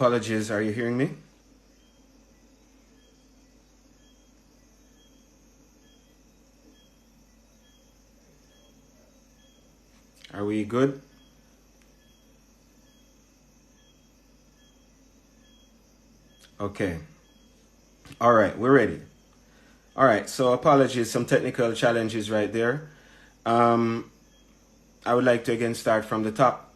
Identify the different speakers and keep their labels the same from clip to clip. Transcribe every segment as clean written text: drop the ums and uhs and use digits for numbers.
Speaker 1: Apologies, are you hearing me? Are we good? Okay. All right, we're ready. All right, so apologies, some technical challenges right there. I would like to again start from the top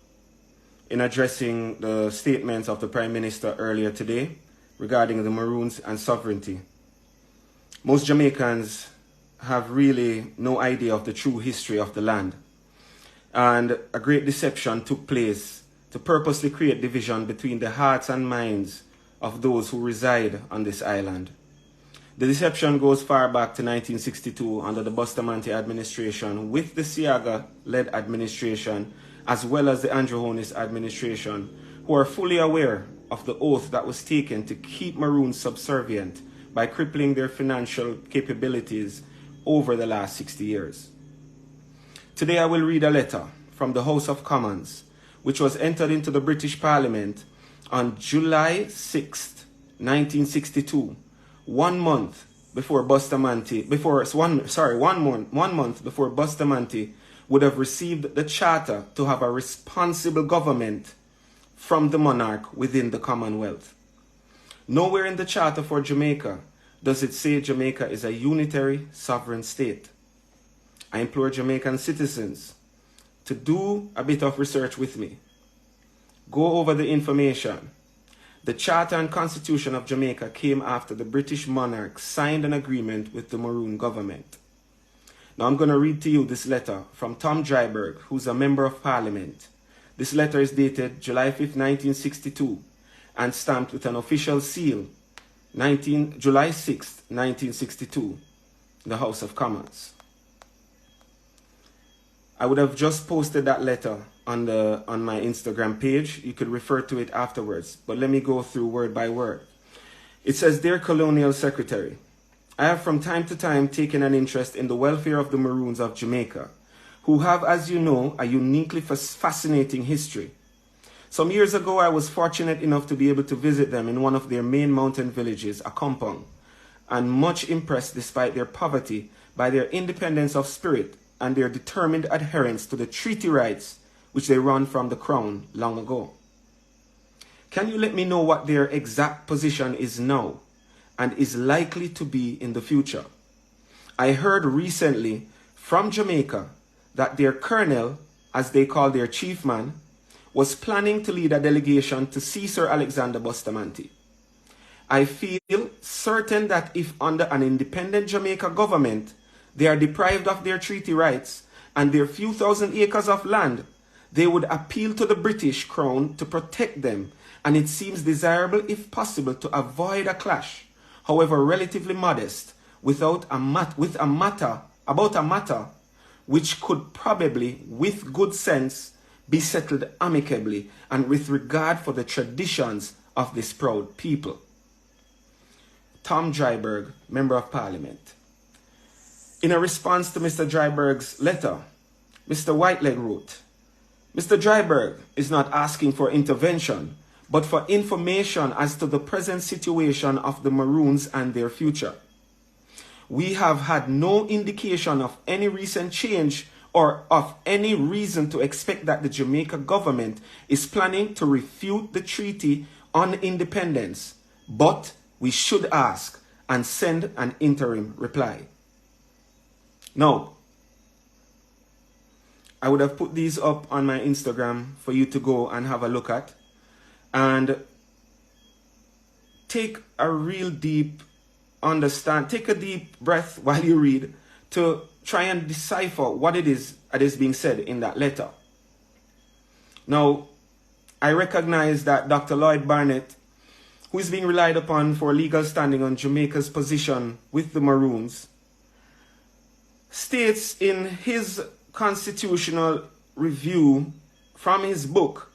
Speaker 1: in addressing the statements of the Prime Minister earlier today regarding the Maroons and sovereignty. Most Jamaicans have really no idea of the true history of the land. And a great deception took place to purposely create division between the hearts and minds of those who reside on this island. The deception goes far back to 1962 under the Bustamante administration with the Siaga-led administration as well as the Androhonis administration, who are fully aware of the oath that was taken to keep Maroons subservient by crippling their financial capabilities over the last 60 years. Today I will read a letter from the House of Commons, which was entered into the British Parliament on July 6, 1962, 1 month before Bustamante would have received the charter to have a responsible government from the monarch within the Commonwealth. Nowhere in the charter for Jamaica does it say Jamaica is a unitary sovereign state. I implore Jamaican citizens to do a bit of research with me. Go over the information. The Charter and Constitution of Jamaica came after the British monarch signed an agreement with the Maroon government. Now I'm going to read to you this letter from Tom Dryburgh, who's a member of Parliament. This letter is dated July 5, 1962 and stamped with an official seal, July 6, 1962, in the House of Commons. I would have just posted that letter on my Instagram page. You could refer to it afterwards, but let me go through word by word. It says, Dear Colonial Secretary, I have from time to time taken an interest in the welfare of the Maroons of Jamaica, who have, as you know, a uniquely fascinating history. Some years ago, I was fortunate enough to be able to visit them in one of their main mountain villages, Akompong, and much impressed despite their poverty by their independence of spirit and their determined adherence to the treaty rights which they won from the Crown long ago. Can you let me know what their exact position is now and is likely to be in the future? I heard recently from Jamaica that their colonel, as they call their chief man, was planning to lead a delegation to see Sir Alexander Bustamante. I feel certain that if under an independent Jamaica government, they are deprived of their treaty rights and their few thousand acres of land, they would appeal to the British Crown to protect them, and it seems desirable, if possible, to avoid a clash, however relatively modest, about a matter which could probably, with good sense, be settled amicably and with regard for the traditions of this proud people. Tom Dryburgh, Member of Parliament. In a response to Mr. Dryburgh's letter, Mr. Whiteleg wrote, Mr. Dryburgh is not asking for intervention, but for information as to the present situation of the Maroons and their future. We have had no indication of any recent change or of any reason to expect that the Jamaica government is planning to refute the Treaty on Independence, but we should ask and send an interim reply. Now, I would have put these up on my Instagram for you to go and have a look at. And take a real deep take a deep breath while you read to try and decipher what it is that is being said in that letter. Now, I recognize that Dr. Lloyd Barnett, who is being relied upon for legal standing on Jamaica's position with the Maroons, states in his constitutional review from his book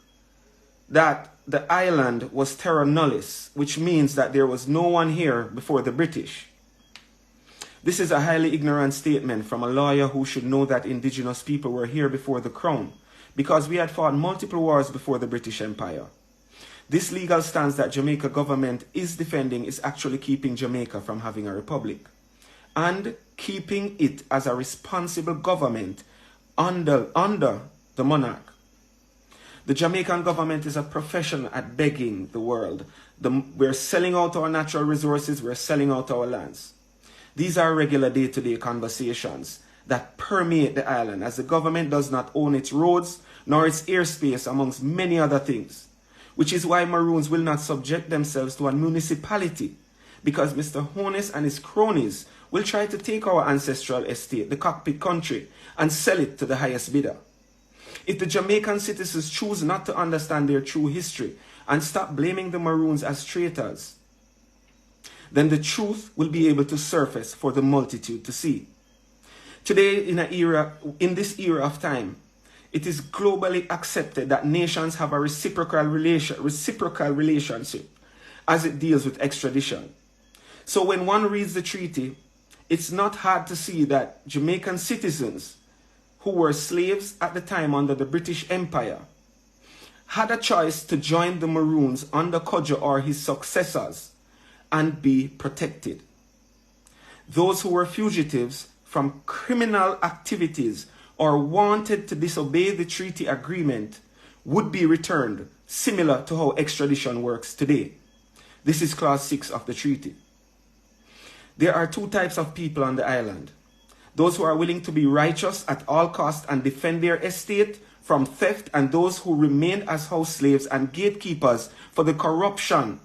Speaker 1: that the island was terra nullius, which means that there was no one here before the British. This is a highly ignorant statement from a lawyer who should know that indigenous people were here before the Crown, because we had fought multiple wars before the British Empire. This legal stance that Jamaica government is defending is actually keeping Jamaica from having a republic and keeping it as a responsible government under the monarch. The Jamaican government is a professional at begging the world. We're selling out our natural resources, we're selling out our lands. These are regular day-to-day conversations that permeate the island, as the government does not own its roads nor its airspace, amongst many other things, which is why Maroons will not subject themselves to a municipality, because Mr. Honest and his cronies will try to take our ancestral estate, the cockpit country, and sell it to the highest bidder. If the Jamaican citizens choose not to understand their true history and stop blaming the Maroons as traitors, then the truth will be able to surface for the multitude to see. Today, in this era of time, it is globally accepted that nations have a reciprocal relationship as it deals with extradition. So when one reads the treaty, it's not hard to see that Jamaican citizens who were slaves at the time under the British Empire had a choice to join the Maroons under Codger or his successors and be protected. Those who were fugitives from criminal activities or wanted to disobey the treaty agreement would be returned, similar to how extradition works today. This is clause 6 of the treaty. There are two types of people on the island: those who are willing to be righteous at all costs and defend their estate from theft, and those who remained as house slaves and gatekeepers for the corruption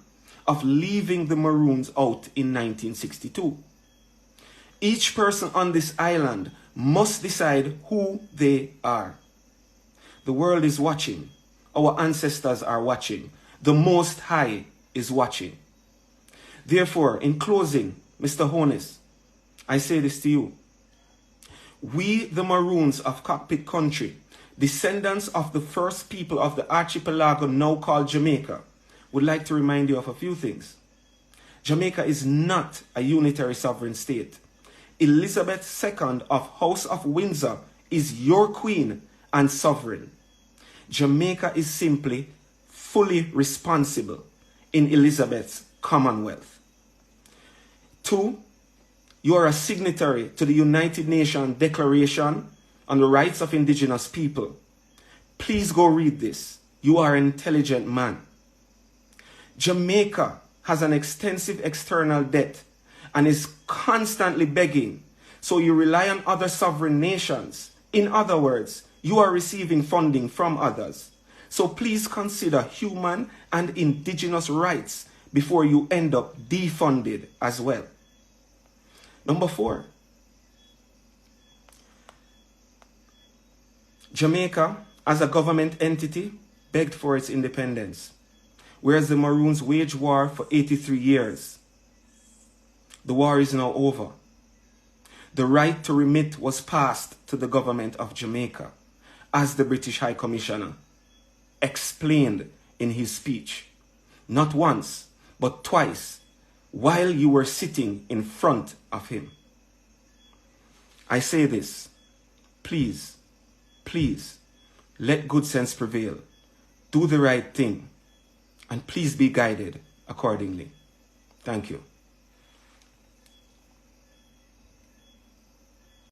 Speaker 1: of leaving the Maroons out in 1962. Each person on this island must decide who they are. The world is watching. Our ancestors are watching. The Most High is watching. Therefore, in closing, Mr. Honest, I say this to you. We, the Maroons of Cockpit Country, descendants of the first people of the archipelago now called Jamaica, would like to remind you of a few things. Jamaica is not a unitary sovereign state. Elizabeth II of House of Windsor is your queen and sovereign. Jamaica is simply fully responsible in Elizabeth's Commonwealth. 2, you are a signatory to the United Nations Declaration on the Rights of Indigenous People. Please go read this. You are an intelligent man. Jamaica has an extensive external debt and is constantly begging, so you rely on other sovereign nations. In other words, you are receiving funding from others. So please consider human and indigenous rights before you end up defunded as well. Number 4, Jamaica, as a government entity, begged for its independence, whereas the Maroons waged war for 83 years. The war is now over. The right to remit was passed to the government of Jamaica, as the British High Commissioner explained in his speech, not once, but twice, while you were sitting in front of him. I say this, please, please, let good sense prevail. Do the right thing, and please be guided accordingly. Thank you.